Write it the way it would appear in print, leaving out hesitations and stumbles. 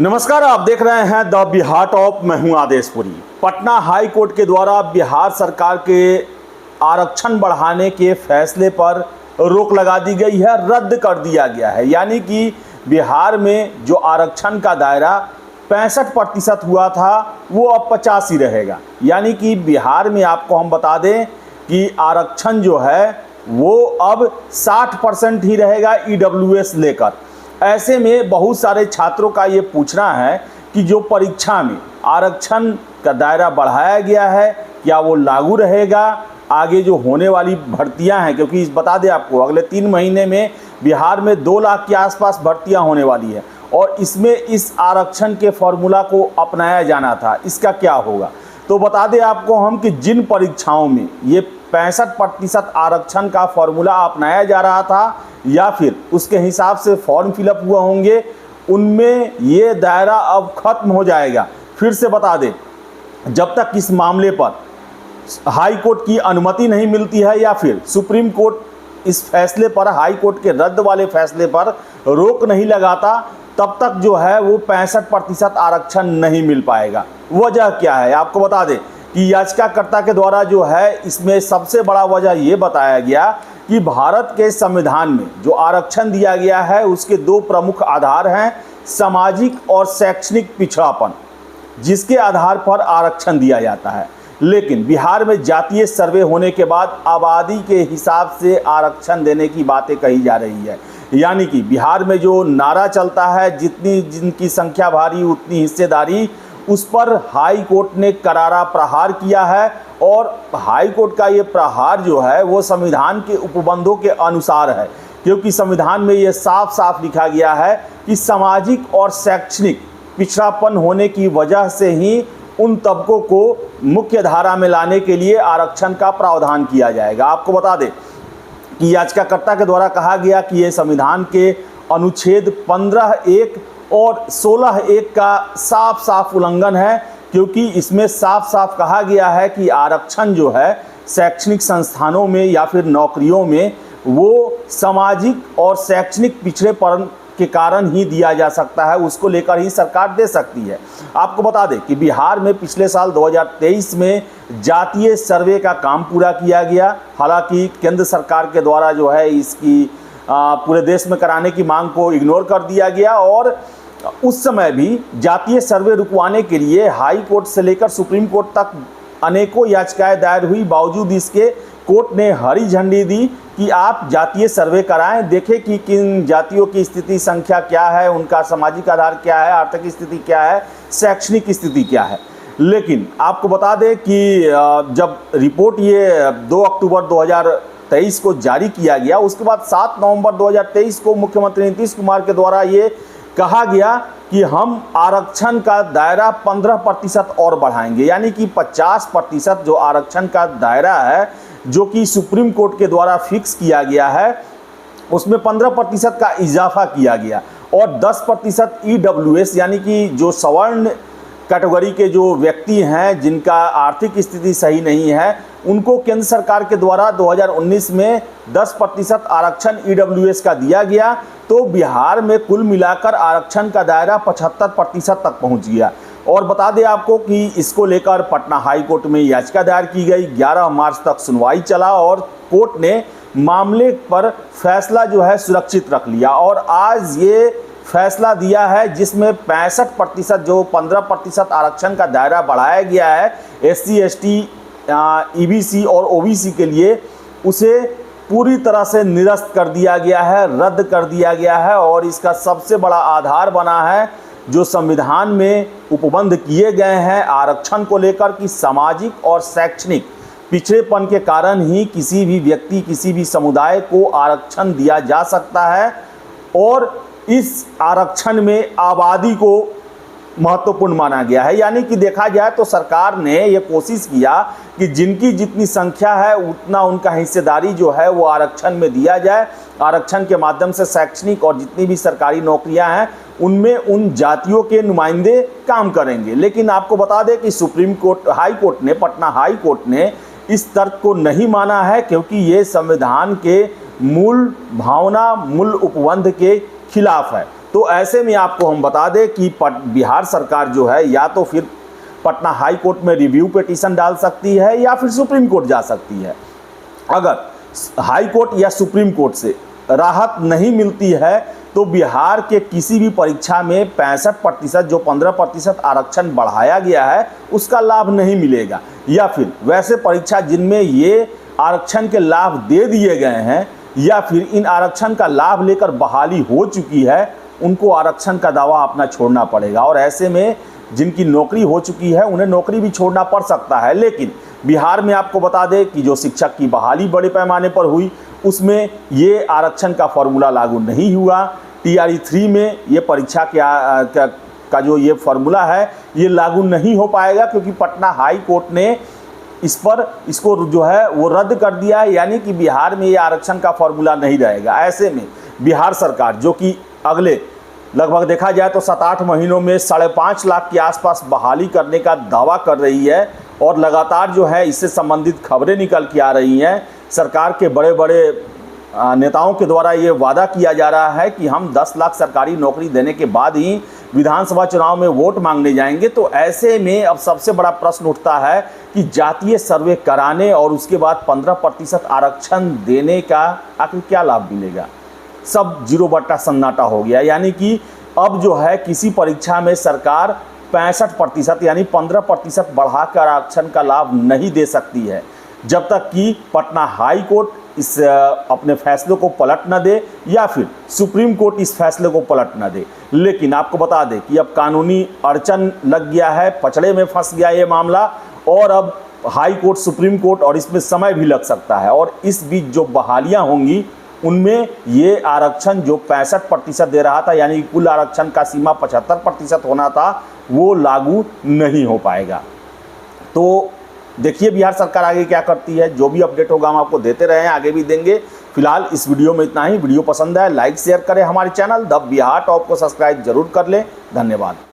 नमस्कार, आप देख रहे हैं द बिहार टॉप। मैं हूं आदेशपुरी। पटना हाई कोर्ट के द्वारा बिहार सरकार के आरक्षण बढ़ाने के फैसले पर रोक लगा दी गई है, रद्द कर दिया गया है। यानी कि बिहार में जो आरक्षण का दायरा 65% हुआ था वो अब 50 ही रहेगा। यानी कि बिहार में आपको हम बता दें कि आरक्षण जो है वो अब 60% ही रहेगा EWS लेकर। ऐसे में बहुत सारे छात्रों का ये पूछना है कि जो परीक्षा में आरक्षण का दायरा बढ़ाया गया है क्या वो लागू रहेगा आगे जो होने वाली भर्तियां हैं, क्योंकि बता दें आपको अगले 3 महीने में बिहार में 2 लाख के आसपास भर्तियां होने वाली है और इसमें इस आरक्षण के फॉर्मूला को अपनाया जाना था। इसका क्या होगा तो बता दें आपको हम कि जिन परीक्षाओं में ये 65% आरक्षण का फॉर्मूला अपनाया जा रहा था या फिर उसके हिसाब से फॉर्म फिलअप हुए होंगे उनमें ये दायरा अब खत्म हो जाएगा। फिर से बता दें, जब तक इस मामले पर हाई कोर्ट की अनुमति नहीं मिलती है या फिर सुप्रीम कोर्ट इस फैसले पर, हाई कोर्ट के रद्द वाले फैसले पर रोक नहीं लगाता, तब तक जो है वो 65% आरक्षण नहीं मिल पाएगा। वजह क्या है आपको बता दें कि याचिकाकर्ता के द्वारा जो है इसमें सबसे बड़ा वजह ये बताया गया कि भारत के संविधान में जो आरक्षण दिया गया है उसके 2 प्रमुख आधार हैं, सामाजिक और शैक्षणिक पिछड़ापन, जिसके आधार पर आरक्षण दिया जाता है। लेकिन बिहार में जातीय सर्वे होने के बाद आबादी के हिसाब से आरक्षण देने की बातें कही जा रही है। यानी कि बिहार में जो नारा चलता है जितनी जिनकी संख्या भारी उतनी हिस्सेदारी, उस पर हाई कोर्ट ने करारा प्रहार किया है और हाई कोर्ट का ये प्रहार जो है वो संविधान के उपबंधों के अनुसार है, क्योंकि संविधान में ये साफ साफ लिखा गया है कि सामाजिक और शैक्षणिक पिछड़ापन होने की वजह से ही उन तबकों को मुख्य धारा में लाने के लिए आरक्षण का प्रावधान किया जाएगा। आपको बता दें कि याचिकाकर्ता के द्वारा कहा गया कि ये संविधान के अनुच्छेद 15(1) और 16(1) का साफ साफ उल्लंघन है, क्योंकि इसमें साफ साफ कहा गया है कि आरक्षण जो है शैक्षणिक संस्थानों में या फिर नौकरियों में वो सामाजिक और शैक्षणिक पिछड़ेपन के कारण ही दिया जा सकता है, उसको लेकर ही सरकार दे सकती है। आपको बता दें कि बिहार में पिछले साल 2023 में जातीय सर्वे का काम पूरा किया गया। हालांकि केंद्र सरकार के द्वारा जो है इसकी पूरे देश में कराने की मांग को इग्नोर कर दिया गया और उस समय भी जातीय सर्वे रुकवाने के लिए हाई कोर्ट से लेकर सुप्रीम कोर्ट तक अनेकों याचिकाएं दायर हुई। बावजूद इसके कोर्ट ने हरी झंडी दी कि आप जातीय सर्वे कराएं, देखें कि किन जातियों की स्थिति, संख्या क्या है, उनका सामाजिक आधार क्या है, आर्थिक स्थिति क्या है, शैक्षणिक स्थिति क्या है। लेकिन आपको बता दें कि जब रिपोर्ट ये 2 अक्टूबर 2023 को जारी किया गया, उसके बाद 7 नवंबर 2023 को मुख्यमंत्री नीतीश कुमार के द्वारा ये कहा गया कि हम आरक्षण का दायरा 15% और बढ़ाएंगे। यानी कि 50% जो आरक्षण का दायरा है जो कि सुप्रीम कोर्ट के द्वारा फिक्स किया गया है उसमें 15% का इजाफा किया गया और 10% EWS यानी कि जो सवर्ण कैटेगरी के जो व्यक्ति हैं जिनका आर्थिक स्थिति सही नहीं है उनको केंद्र सरकार के द्वारा 2019 में 10% आरक्षण EWS का दिया गया। तो बिहार में कुल मिलाकर आरक्षण का दायरा 75% तक पहुंच गया। और बता दें आपको कि इसको लेकर पटना हाई कोर्ट में याचिका दायर की गई। 11 मार्च तक सुनवाई चला और कोर्ट ने मामले पर फैसला जो है सुरक्षित रख लिया और आज ये फैसला दिया है जिसमें 65% जो 15% आरक्षण का दायरा बढ़ाया गया है SC ST EBC और OBC के लिए, उसे पूरी तरह से निरस्त कर दिया गया है, रद्द कर दिया गया है। और इसका सबसे बड़ा आधार बना है जो संविधान में उपबंध किए गए हैं आरक्षण को लेकर कि सामाजिक और शैक्षणिक पिछड़ेपन के कारण ही किसी भी व्यक्ति, किसी भी समुदाय को आरक्षण दिया जा सकता है और इस आरक्षण में आबादी को महत्वपूर्ण माना गया है। यानी कि देखा जाए तो सरकार ने ये कोशिश किया कि जिनकी जितनी संख्या है उतना उनका हिस्सेदारी जो है वो आरक्षण में दिया जाए। आरक्षण के माध्यम से शैक्षणिक और जितनी भी सरकारी नौकरियां हैं उनमें उन जातियों के नुमाइंदे काम करेंगे। लेकिन आपको बता दें कि सुप्रीम कोर्ट, हाई कोर्ट ने, पटना हाई कोर्ट ने इस तर्क को नहीं माना है, क्योंकि ये संविधान के मूल भावना, मूल उपबंध के खिलाफ है। तो ऐसे में आपको हम बता दें कि बिहार सरकार जो है या तो फिर पटना हाई कोर्ट में रिव्यू पिटीशन डाल सकती है या फिर सुप्रीम कोर्ट जा सकती है। अगर हाई कोर्ट या सुप्रीम कोर्ट से राहत नहीं मिलती है तो बिहार के किसी भी परीक्षा में 65% जो 15% आरक्षण बढ़ाया गया है उसका लाभ नहीं मिलेगा, या फिर वैसे परीक्षा जिनमें ये आरक्षण के लाभ दे दिए गए हैं या फिर इन आरक्षण का लाभ लेकर बहाली हो चुकी है उनको आरक्षण का दावा अपना छोड़ना पड़ेगा। और ऐसे में जिनकी नौकरी हो चुकी है उन्हें नौकरी भी छोड़ना पड़ सकता है। लेकिन बिहार में आपको बता दें कि जो शिक्षक की बहाली बड़े पैमाने पर हुई उसमें ये आरक्षण का फॉर्मूला लागू नहीं हुआ। TRE 3 में ये परीक्षा का जो ये फॉर्मूला है ये लागू नहीं हो पाएगा क्योंकि पटना हाई कोर्ट ने इसको जो है वो रद्द कर दिया है, यानी कि बिहार में ये आरक्षण का फॉर्मूला नहीं रहेगा। ऐसे में बिहार सरकार जो कि अगले लगभग देखा जाए तो 7-8 महीनों में 5.5 लाख के आसपास बहाली करने का दावा कर रही है और लगातार जो है इससे संबंधित खबरें निकल के आ रही हैं। सरकार के बड़े बड़े नेताओं के द्वारा ये वादा किया जा रहा है कि हम 10 लाख सरकारी नौकरी देने के बाद ही विधानसभा चुनाव में वोट मांगने जाएंगे। तो ऐसे में अब सबसे बड़ा प्रश्न उठता है कि जातीय सर्वे कराने और उसके बाद 15% आरक्षण देने का आखिर क्या लाभ मिलेगा। सब 0 सन्नाटा हो गया, यानी कि अब जो है किसी परीक्षा में सरकार 65% यानी 15% बढ़ाकर आरक्षण का लाभ नहीं दे सकती है जब तक कि पटना हाई कोर्ट इस अपने फैसले को पलट न दे या फिर सुप्रीम कोर्ट इस फैसले को पलट न दे। लेकिन आपको बता दें कि अब कानूनी अड़चन लग गया है, पचड़े में फंस गया ये मामला और अब हाई कोर्ट, सुप्रीम कोर्ट और इसमें समय भी लग सकता है। और इस बीच जो बहालियां होंगी उनमें ये आरक्षण जो 65% दे रहा था यानी कुल आरक्षण का सीमा 75% होना था वो लागू नहीं हो पाएगा। तो देखिए बिहार सरकार आगे क्या करती है। जो भी अपडेट होगा हम आपको देते रहे हैं, आगे भी देंगे। फिलहाल इस वीडियो में इतना ही। वीडियो पसंद आए लाइक शेयर करें, हमारे चैनल द बिहार टॉप को सब्सक्राइब जरूर कर लें। धन्यवाद।